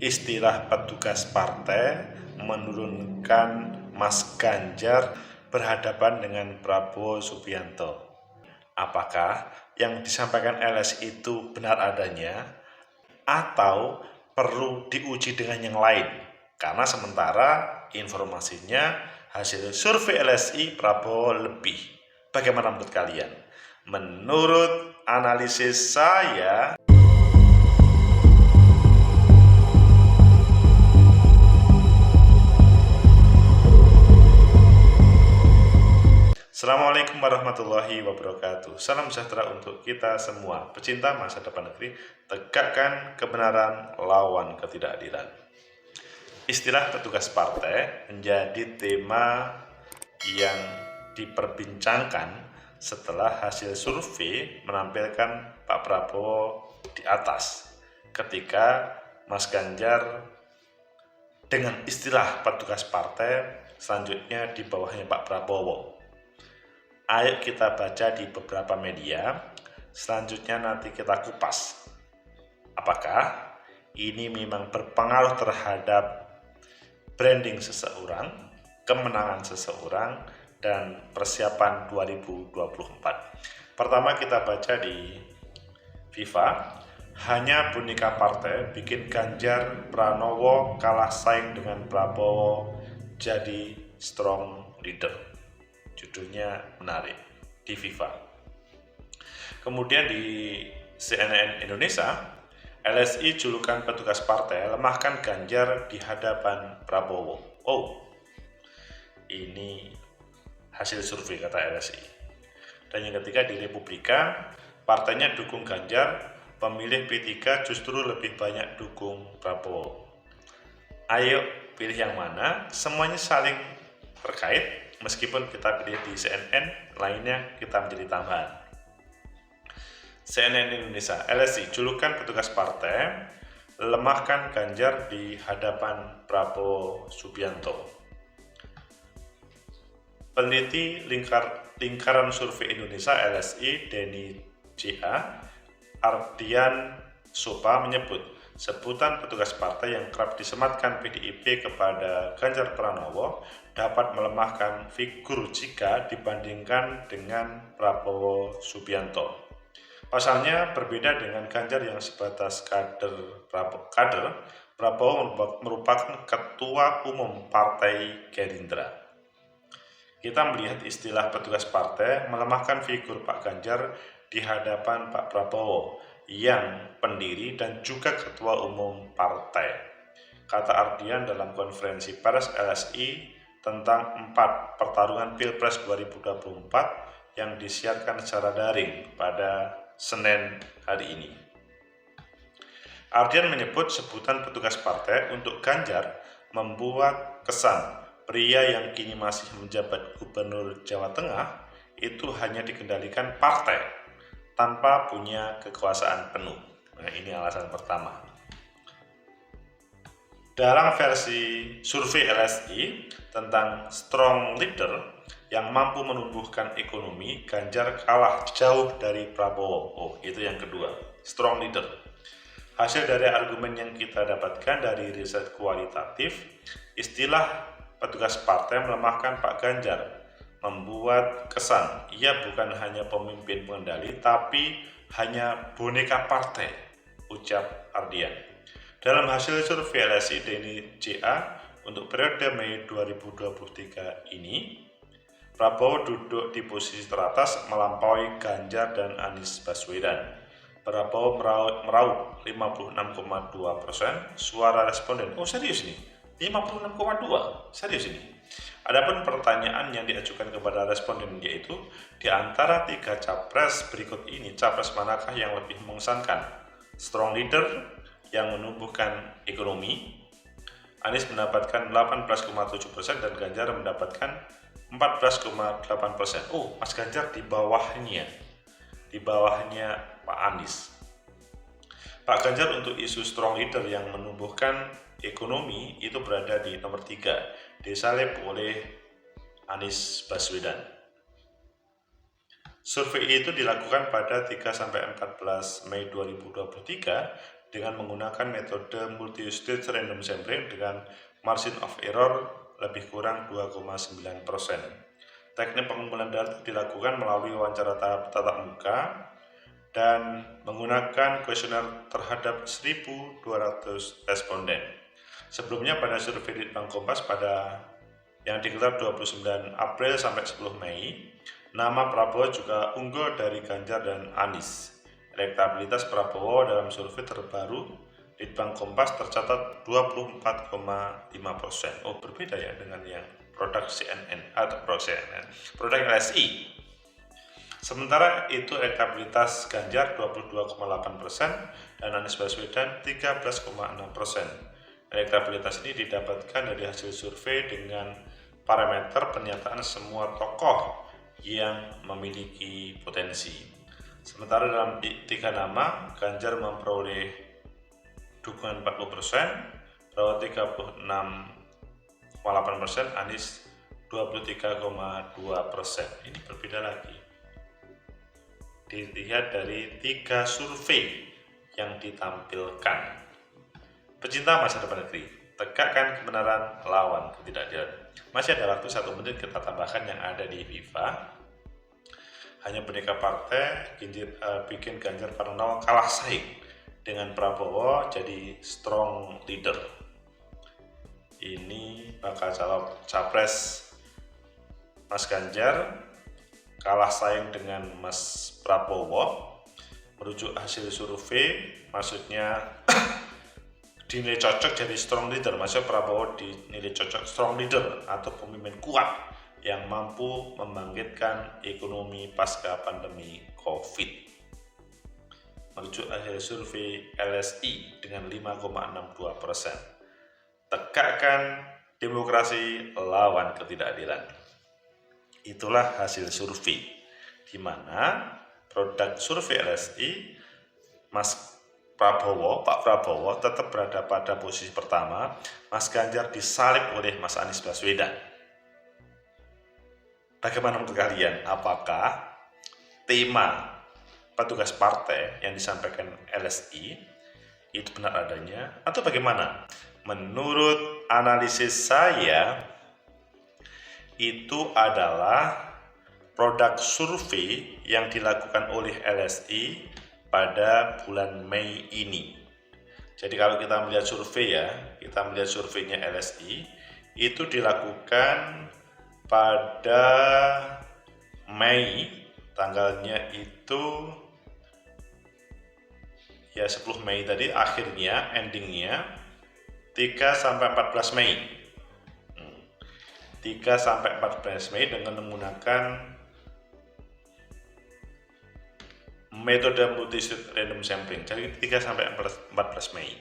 istilah petugas partai menurunkan Mas Ganjar berhadapan dengan Prabowo Subianto. Apakah yang disampaikan LSI itu benar adanya atau perlu diuji dengan yang lain? Karena sementara informasinya hasil survei LSI Prabowo lebih. Bagaimana menurut kalian? Menurut analisis saya, Assalamualaikum warahmatullahi wabarakatuh. Salam sejahtera untuk kita semua. Pecinta masa depan negeri, tegakkan kebenaran, lawan ketidakadilan. Istilah petugas partai menjadi tema yang diperbincangkan setelah hasil survei menampilkan Pak Prabowo di atas, ketika Mas Ganjar dengan istilah petugas partai selanjutnya di bawahnya Pak Prabowo. Ayo kita baca di beberapa media, selanjutnya nanti kita kupas. Apakah ini memang berpengaruh terhadap branding seseorang, kemenangan seseorang, dan persiapan 2024. Pertama kita baca di Viva, hanya boneka partai bikin Ganjar Pranowo kalah saing dengan Prabowo jadi strong leader. Judulnya menarik di Viva. Kemudian di CNN Indonesia, LSI julukan petugas partai lemahkan Ganjar di hadapan Prabowo. Oh, ini hasil survei kata LSI. Dan yang ketiga di Republika, partainya dukung Ganjar, pemilih P3 justru lebih banyak dukung Prabowo. Ayo pilih yang mana, semuanya saling terkait. Meskipun kita pilih di CNN, lainnya kita menjadi tambahan. CNN Indonesia, LSI, julukan petugas partai, lemahkan Ganjar di hadapan Prabowo Subianto. Peneliti lingkaran survei Indonesia LSI, Denny J.A. Ardian Sopa menyebut, sebutan petugas partai yang kerap disematkan PDIP kepada Ganjar Pranowo dapat melemahkan figur jika dibandingkan dengan Prabowo Subianto. Pasalnya berbeda dengan Ganjar yang sebatas kader, Prabowo merupakan ketua umum Partai Gerindra. Kita melihat istilah petugas partai melemahkan figur Pak Ganjar di hadapan Pak Prabowo yang pendiri dan juga ketua umum partai. Kata Ardian dalam konferensi pers LSI tentang 4 pertarungan Pilpres 2024 yang disiarkan secara daring pada Senin hari ini. Ardian menyebut sebutan petugas partai untuk Ganjar membuat kesan pria yang kini masih menjabat gubernur Jawa Tengah itu hanya dikendalikan partai tanpa punya kekuasaan penuh. Nah, ini alasan pertama. Dalam versi survei LSI tentang strong leader yang mampu menumbuhkan ekonomi, Ganjar kalah jauh dari Prabowo. Oh, itu yang kedua, strong leader. Hasil dari argumen yang kita dapatkan dari riset kualitatif, istilah petugas partai melemahkan Pak Ganjar, membuat kesan ia bukan hanya pemimpin pengendali tapi hanya boneka partai, ucap Ardian. Dalam hasil survei LSI Denny J.A. untuk periode Mei 2023 ini, Prabowo duduk di posisi teratas melampaui Ganjar dan Anies Baswedan. Prabowo meraup 56,2% suara responden. Oh, serius nih? 56,2? Serius ini? Adapun pertanyaan yang diajukan kepada responden yaitu, di antara 3 capres berikut ini, capres manakah yang lebih mengesankan? Strong leader yang menumbuhkan ekonomi. Anies mendapatkan 18,7% dan Ganjar mendapatkan 14,8%. Oh, Mas Ganjar di bawahnya Pak Anies. Pak Ganjar untuk isu strong leader yang menumbuhkan ekonomi itu berada di nomor 3, disalib oleh Anies Baswedan. Survei itu dilakukan pada 3-14 Mei 2023 dengan menggunakan metode multi-stage random sampling dengan margin of error lebih kurang 2,9%. Teknik pengumpulan data dilakukan melalui wawancara tatap muka dan menggunakan kuesioner terhadap 1.200 responden. Sebelumnya pada survei Litbang Kompas yang digelar 29 April sampai 10 Mei, nama Prabowo juga unggul dari Ganjar dan Anies. Elektabilitas Prabowo dalam survei terbaru Litbang Kompas tercatat 24,5%. Oh, berbeda ya dengan yang produk CNN atau produk LSI. Sementara itu elektabilitas Ganjar 22,8% dan Anies Baswedan 13,6%. Elektabilitas ini didapatkan dari hasil survei dengan parameter pernyataan semua tokoh yang memiliki potensi. Sementara dalam 3 nama, Ganjar memperoleh dukungan 40%, Prabowo 36,8%, Anies 23,2%. Ini berbeda lagi. Dilihat dari 3 survei yang ditampilkan. Pecinta masa depan negeri, tegakkan kebenaran, lawan ketidakadilan. Masih ada waktu 1 menit kita tambahkan yang ada di FIFA. Hanya Bhinneka Partai bikin Ganjar Pranowo kalah saing dengan Prabowo jadi strong leader. Ini bakal calon capres Mas Ganjar kalah saing dengan Mas Prabowo. Merujuk hasil survei, maksudnya dinilai cocok jadi strong leader. Maksudnya Prabowo dinilai cocok strong leader atau pemimpin kuat yang mampu membangkitkan ekonomi pasca pandemi COVID. Merujuk hasil survei LSI dengan 5,62%. Tegakkan demokrasi, lawan ketidakadilan. Itulah hasil survei, di mana produk survei LSI Pak Prabowo tetap berada pada posisi pertama, Mas Ganjar disalib oleh Mas Anies Baswedan. Bagaimana menurut kalian? Apakah tema petugas partai yang disampaikan LSI itu benar adanya atau bagaimana? Menurut analisis saya, itu adalah produk survei yang dilakukan oleh LSI pada bulan Mei ini. Jadi kalau kita melihat survei kita melihat surveinya LSI, itu dilakukan pada Mei, tanggalnya itu 10 Mei tadi, akhirnya endingnya 3-14 Mei. 3-14 Mei dengan menggunakan metode multi-stage random sampling. Jadi 3-14 Mei.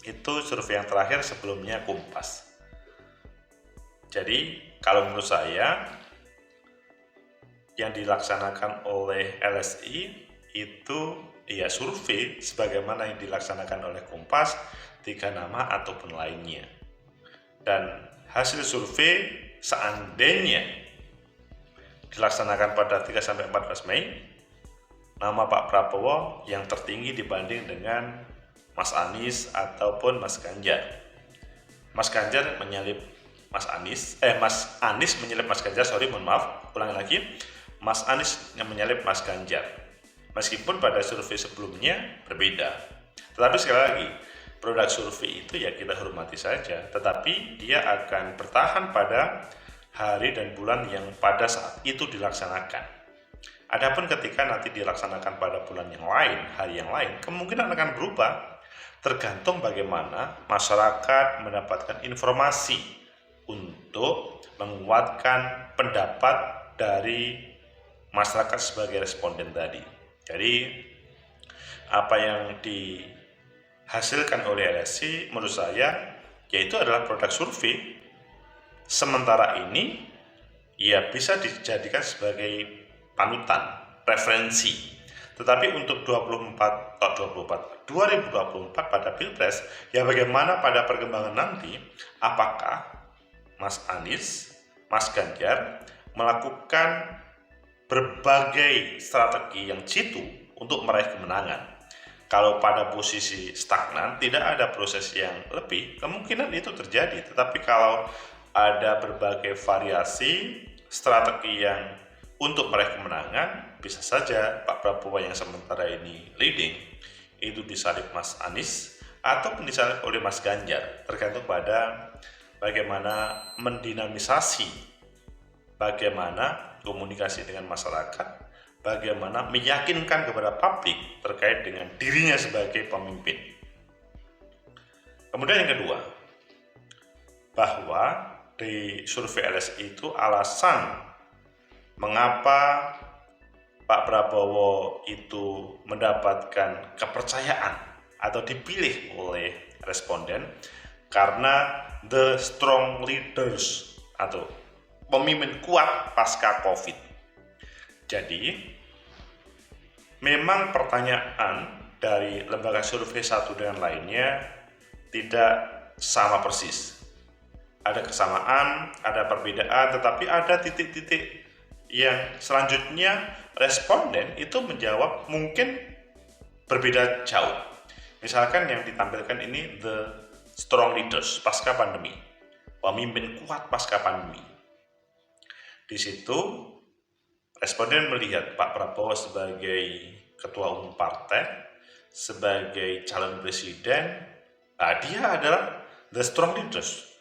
Itu survei yang terakhir, sebelumnya Kompas. Jadi kalau menurut saya yang dilaksanakan oleh LSI itu survei sebagaimana yang dilaksanakan oleh Kompas, 3 nama ataupun lainnya. Dan hasil survei seandainya dilaksanakan pada 3-14 Mei, nama Pak Prabowo yang tertinggi dibanding dengan Mas Anies ataupun Mas Ganjar. Mas Ganjar menyalip Mas Anies menyalip Mas Ganjar, ulangi lagi. Mas Anies yang menyalip Mas Ganjar. Meskipun pada survei sebelumnya berbeda. Tetapi sekali lagi, produk survei itu kita hormati saja, tetapi dia akan bertahan pada hari dan bulan yang pada saat itu dilaksanakan. Adapun ketika nanti dilaksanakan pada bulan yang lain, hari yang lain, kemungkinan akan berubah, tergantung bagaimana masyarakat mendapatkan informasi untuk menguatkan pendapat dari masyarakat sebagai responden tadi. Jadi apa yang dihasilkan oleh LSI menurut saya yaitu adalah produk survei. Sementara ini bisa dijadikan sebagai panutan, referensi. Tetapi untuk 2024 pada Pilpres, bagaimana pada perkembangan nanti, apakah Mas Anies, Mas Ganjar melakukan berbagai strategi yang jitu untuk meraih kemenangan. Kalau pada posisi stagnan, tidak ada proses yang lebih, kemungkinan itu terjadi. Tetapi kalau ada berbagai variasi strategi yang untuk meraih kemenangan, bisa saja Pak Prabowo yang sementara ini leading itu disalip Mas Anies ataupun disalip oleh Mas Ganjar, tergantung pada bagaimana mendinamisasi, bagaimana komunikasi dengan masyarakat, bagaimana meyakinkan kepada publik terkait dengan dirinya sebagai pemimpin. Kemudian yang kedua, bahwa di survei LSI itu alasan mengapa Pak Prabowo itu mendapatkan kepercayaan atau dipilih oleh responden karena the strong leaders atau pemimpin kuat pasca COVID. Jadi memang pertanyaan dari lembaga survei satu dengan lainnya tidak sama persis. Ada kesamaan, ada perbedaan, tetapi ada titik-titik yang selanjutnya responden itu menjawab mungkin berbeda jauh. Misalkan yang ditampilkan ini the strong leaders pasca pandemi, pemimpin kuat pasca pandemi. Di situ responden melihat Pak Prabowo sebagai ketua umum partai, sebagai calon presiden, dia adalah the strong leaders.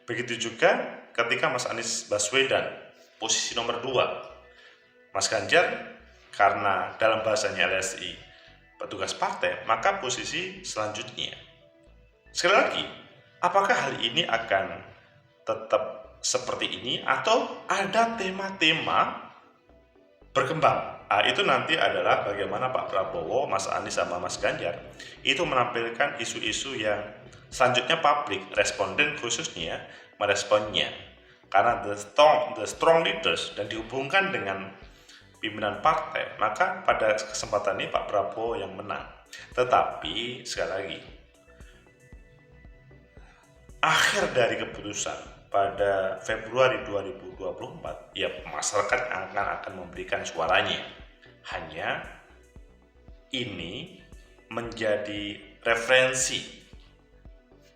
Begitu juga ketika Mas Anies Baswedan, posisi nomor 2. Mas Ganjar, karena dalam bahasanya LSI, petugas partai, maka posisi selanjutnya. Sekali lagi, apakah hal ini akan tetap seperti ini atau ada tema-tema berkembang? Itu nanti adalah bagaimana Pak Prabowo, Mas Anies sama Mas Ganjar itu menampilkan isu-isu yang selanjutnya publik, responden khususnya meresponnya. Karena the strong leaders dan dihubungkan dengan pimpinan partai, maka pada kesempatan ini Pak Prabowo yang menang. Tetapi sekali lagi, akhir dari keputusan pada Februari 2024, ya masyarakat akan memberikan suaranya. Hanya ini menjadi referensi.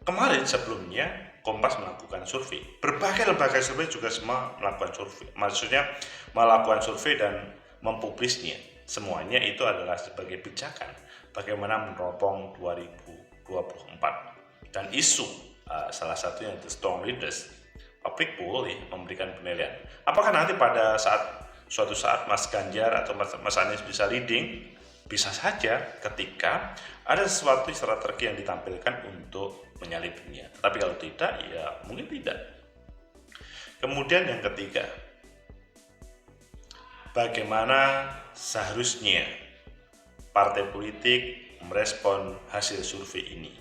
Kemarin sebelumnya Kompas melakukan survei. Berbagai lembaga survei juga semua melakukan survei. Maksudnya melakukan survei dan mempublisnya. Semuanya itu adalah sebagai pijakan bagaimana meneropong 2024. Dan isu salah satunya the strong leaders, publik boleh memberikan penilaian. Apakah nanti pada suatu saat Mas Ganjar atau Mas Anies bisa leading? Bisa saja ketika ada sesuatu strategi yang ditampilkan untuk menyalipnya. Tapi kalau tidak, ya mungkin tidak. Kemudian yang ketiga, bagaimana seharusnya partai politik merespon hasil survei ini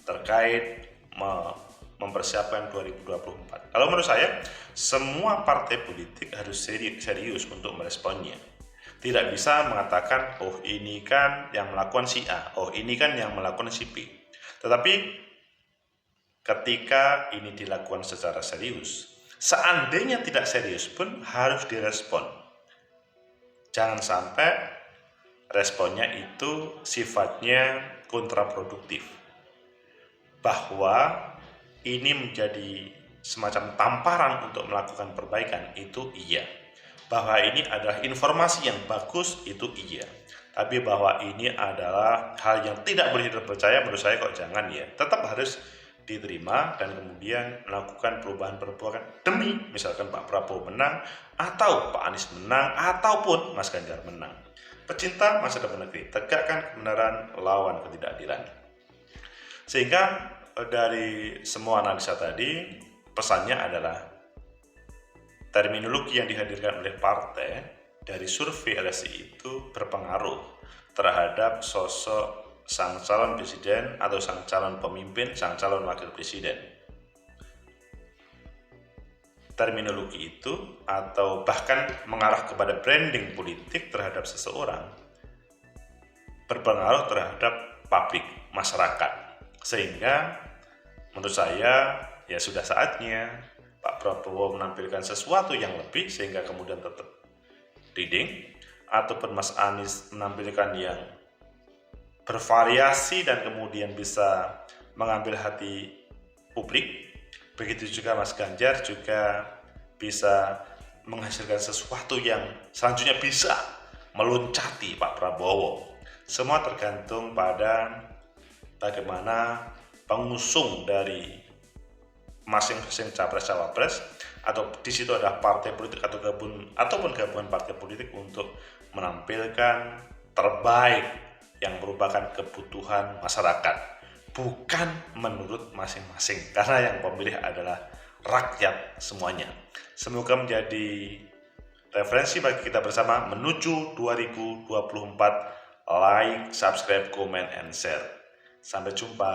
terkait mempersiapkan 2024. Kalau menurut saya, semua partai politik harus serius untuk meresponnya. Tidak bisa mengatakan, oh ini kan yang melakukan si A, oh ini kan yang melakukan si B. Tetapi ketika ini dilakukan secara serius, seandainya tidak serius pun harus direspon. Jangan sampai responnya itu sifatnya kontraproduktif. Bahwa ini menjadi semacam tamparan untuk melakukan perbaikan, itu iya. Bahwa ini adalah informasi yang bagus, itu iya. Tapi bahwa ini adalah hal yang tidak boleh dipercaya, menurut saya kok jangan ya. Tetap harus diterima dan kemudian melakukan perubahan-perubahan demi misalkan Pak Prabowo menang, atau Pak Anies menang, ataupun Mas Ganjar menang. Pecinta masa depan negeri, tegakkan kebenaran, lawan ketidakadilan. Sehingga dari semua analisa tadi, pesannya adalah terminologi yang dihadirkan oleh partai dari survei LSI itu berpengaruh terhadap sosok sang calon presiden atau sang calon pemimpin, sang calon wakil presiden. Terminologi itu atau bahkan mengarah kepada branding politik terhadap seseorang berpengaruh terhadap publik, masyarakat. Sehingga menurut saya ya sudah saatnya Pak Prabowo menampilkan sesuatu yang lebih sehingga kemudian tetap leading, ataupun Mas Anies menampilkan yang bervariasi dan kemudian bisa mengambil hati publik. Begitu juga Mas Ganjar juga bisa menghasilkan sesuatu yang selanjutnya bisa meloncati Pak Prabowo. Semua tergantung pada bagaimana pengusung dari masing-masing capres-cawapres, atau di situ ada partai politik ataupun gabungan partai politik untuk menampilkan terbaik yang merupakan kebutuhan masyarakat, bukan menurut masing-masing, karena yang pemilih adalah rakyat semuanya. Semoga menjadi referensi bagi kita bersama menuju 2024. Like, subscribe, comment, and share. Sampai jumpa.